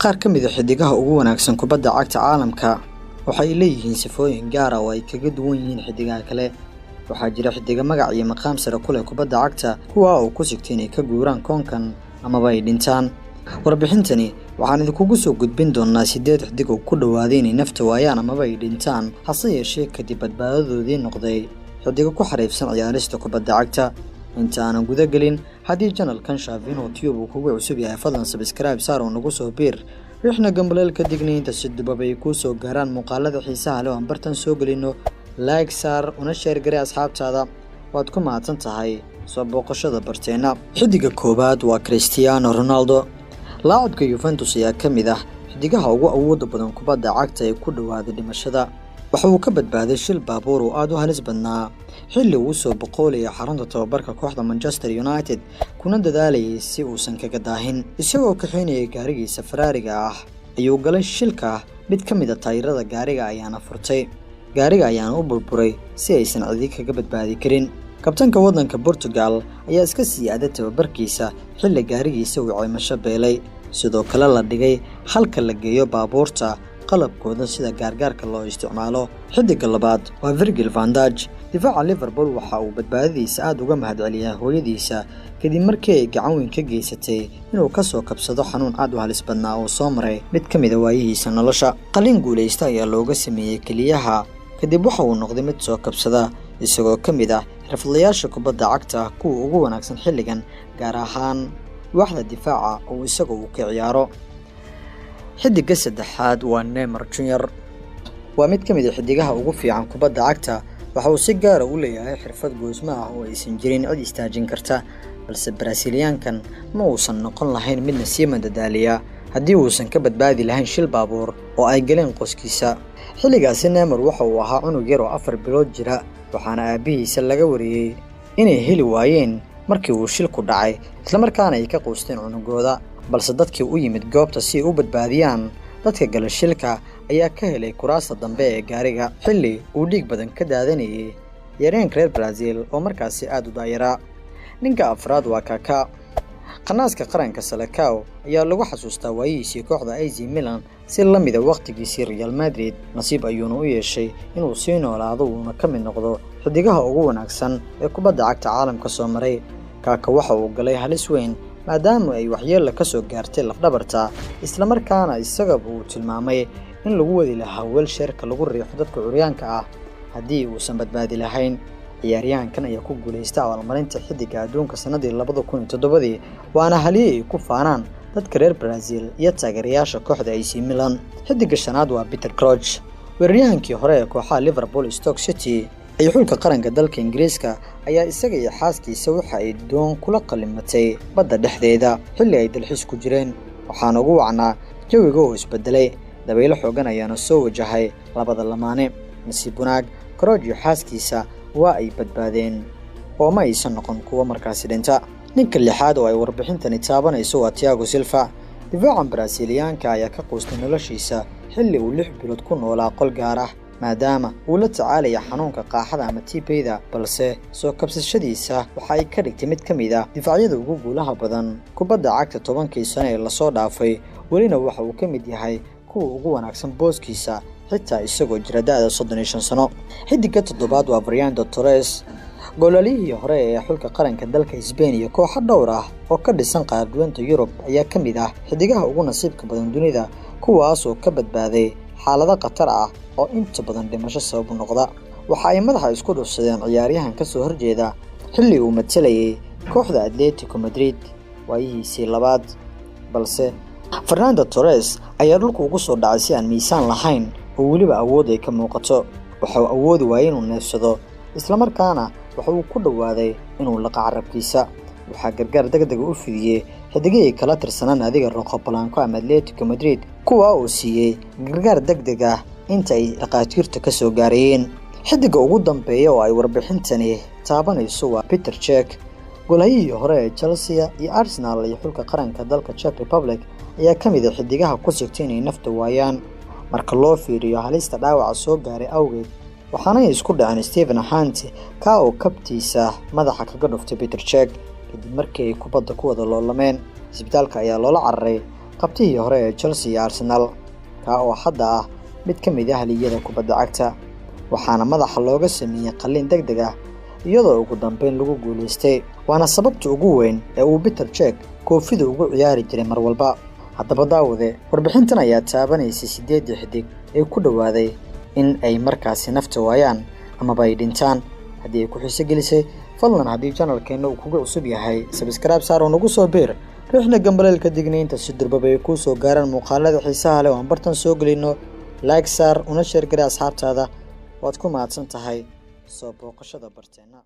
qaar ka mid ah xidigaha ugu wanaagsan kubadda cagta caalamka waxay leeyihiin sifooyin gaar ah oo ay kaga duwan yihiin xidigaha kale. waxaa jira xidiga magac iyo maqaam sare ku leh kubadda cagta kuwa uu ku sigtay inay ka guuraan koonkan amaba ay dhintaan. warbixintani waxaan idinkugu soo gudbin doonaa 8 xidig oo ku dhawaaday inay nafta waayaan amaba ay dhintaan, hase yeeshee kadib badbaadadoodii noqday xidiga ku xariifsan ciyaarista kubadda cagta. inta aanan guda gelin, haddii channelkan Shavino Tube uu kugu cusub yahay, fadlan subscribe saar oo nagu soo biir rixna gambaleelka digniinta si dibaba ay ku soo gaaraan muuqaalada xiisaha leh oo aan bartan soo gelino. like saar una share garee asxaabtaada, waad ku mahadsan tahay soo booqashada barteena. xidiga koobaad waa Cristiano Ronaldo. laacibka Juventus ayaa ka mid ah xidigaha ugu awoodda badan kubadda cagta ee ku dhawaaday dhimashada. waxa uu ka badbaaday shil baabuur oo aad u halis badnaa xilli uu soo boqoolaya xarunta tababarka kooxda Manchester United, kuna dadaalayay si uusan kaga daahin. isagoo ka xinayay gaarigiisa Ferrari-ga ah ayuu galay shilka. mid ka mid ah taayirada gaariga ayaana furtay, gaariga ayaana u burburay si aysan cidi kaga badbaadi karin. kabtanka waddanka Portugal ayaa iska sii aaday tababarkiisa xilli gaarigiisa uu caymasho beelay. sidoo kale la dhigay halka la geeyo baabuurta qalabkooda sida gaargaarka loo isticmaalo. xidiga labaad waa Virgil van Dijk. difaaca Liverpool waxa uu badbaadadiisa aad uga mahadceliyay hooyadiisa kadib markii ay gacan weyn ka geysatay inuu ka soo kabsado xanuun aad u halis badnaa oo soo maray mid ka mid ah waayihiisa nolosha. qalin guuleysta ayaa looga sameeyay keliyaha kadib waxa uu noqday mid soo kabsada, isagoo ka mid ah xirfadlayaasha kubadda cagta kuwa ugu wanaagsan xilligan, gaar ahaan waaxda difaaca oo isaga uu ka ciyaaro. xidiga saddexaad waa Neymar Jr. waa mid ka mid ah xidigaha ugu fiican kubadda cagta. waxa uu si gaar ah u leeyahay xirfad goosma ah oo aysan jirin cid istaajin karta, balse Braziliankan ma uusan noqon lahayn mid nasiib madadaaliya haddii uusan ka badbaadi lahayn shil baabuur oo ay galeen qoskiisa. xilligaasi Neymar waxa uu ahaa cunug yar oo 4 bilood jira, waxaana aabihiisa laga wariyay inay heli waayeen markii uu shilku dhacay, isla markaana ay ka quusteen cunugooda. balse dadkii u yimid goobta si ay u badbaadiyaan dadka gala shilka ayaa ka helay kuraasta dambe ee gaariga xilli uu dhiig badan ka daadanayay yareenka reer Brazil oo markaasi aad u daayaraa. ninka afraad waa Kaká. qanaaska qaranka Selecao ayaa lagu xasuustaa waayihiisii kooxda AC Milan si la mid ah waqtigiisii Real Madrid. nasiib ayuuna u yeeshay inuu sii noolaado uuna ka mid noqdo xidigaha ugu wanaagsan ee kubadda cagta caalamka soo maray. Kaká waxa uu galay halis weyn maadaama ay waxyeello ka soo gaartay lafdhabarta, isla markaana isagaba uu tilmaamay in lagu wadi lahaa wheelchair-ka lagu riixo dadka curyaanka ah haddii uusan badbaadi lahayn. ciyaaryahankan ayaa ku guuleystay abaalmarinta xidiga adduunka sanadii 2007, waana haliyay ay ku faanaan dadka reer Brazil iyo taageerayaasha kooxda AC Milan. xidiga shanaad waa Peter Crouch. weeraryahankii hore ee kooxaha Liverpool, Stoke City iyo xulka qaranka dalka Ingiriiska ayaa isaga iyo xaaskiisa waxa ay doon kula qalimatay badda dhexdeeda xilli ay dalxiis ku jireen, waxaana ugu wacnaa jawiga oo isbedelay. dabaylo xoogan ayaana soo wajahay labada lamaane. nasiib wanaag, Crouch iyo xaaskiisa waa ay badbaadeen oo ma aysan noqon kuwa markaasi dhinta. ninka lixaad oo ay warbixintani taabanayso waa Thiago Silva. difaacan Brazilianka ayaa ka quustay noloshiisa xilli uu 6 bilood ku noolaa qol gaar ah maadaama uu la tacaalaya xanuunka qaaxada ama TB-da, balse soo kabsashadiisa waxa ay ka dhigtay mid ka mid ah difaacyada ugu guulaha badan kubadda cagta 10kii sano ee la soo dhaafay. welina waxa uu ka mid yahay kuwa ugu wanaagsan booskiisa xitaa isagoo jira da'da 35 sano. xidiga toddobaad waa Fernando Torres. goolaalihii hore ee xulka qaranka dalka Spain iyo kooxo dhowr ah oo ka dhisan qaarduwanta Yurub ayaa ka mid ah xidigaha ugu nasiibka badan dunida, kuwaas oo ka badbaaday xaalado khatar ah oo inta badan dhimasho sabab u noqda. waxa ay madaxa isku dhufsadeen ciyaaryahan ka soo horjeeda xilli uu matalayay kooxda Atletico Madrid waayihiisii labaad, balse Fernando Torres ayaa dhulka ugu soo dhacay si aan miisaan lahayn oo weliba awood ay ka muuqato. waxa uu awoodi waayay inuu neefsado, isla markaana waxa uu ku dhawaaday inuu laqa carabkiisa. waxaa gargaar degdeg u fidiyay xidigihii kala tirsanaan adiga Rojo Blanco ama Atletico Madrid, kuwa oo siiyay gargaar degdeg ah inta ay dhaqaatiirta ka soo gaareen. xidiga ugu dambeeya oo ay warbixintani taabanayso waa Peter Cech. goolahii hore ee Chelsea iyo Arsenal iyo xulka qaranka dalka Czech Republic ayaa ka mid ah xidigaha ku sigtay inay nafta waayaan marka loo fiiriyo halista dhaawaca soo gaaray awgeed. waxaana isku dhaceen Stephen Hunt ka oo kabtiisa madaxa kaga dhuftay Peter Cech kadib markii ay kubadda ku wada loolameen. isbitaalka ayaa loola cararay qabtihii hore ee Chelsea iyo Arsenal, ka oo hadda ah mid ka mid ah haliyada kubadda cagta, waxaana madaxa looga sameeyay qalliin degdeg ah iyadoo ugu dambeyn lagu guuleystay. Waana sababta ugu weyn ee uu Peter Cech koofida ugu ciyaari jiray mar walba. Haddaba daawade, warbixintan ayaa taabanaysay 8 xidig ee ku dhawaaday in ay markaasi nafta waayaan ama ay dhintaan. Haddii ay ku xiiso gelisay, fadlan haddii channelkeena uu kugu cusub yahay, subscribe saar oo nagu soo biir. Riixna gambaleelka digniinta si durbaba ay ku soo gaaraan muuqaalada xiisaha leh oo aan bartan soo gelino. Like saar una share gari asxaabtaada. Waad ku mahadsan tahay soo booqashada barteena.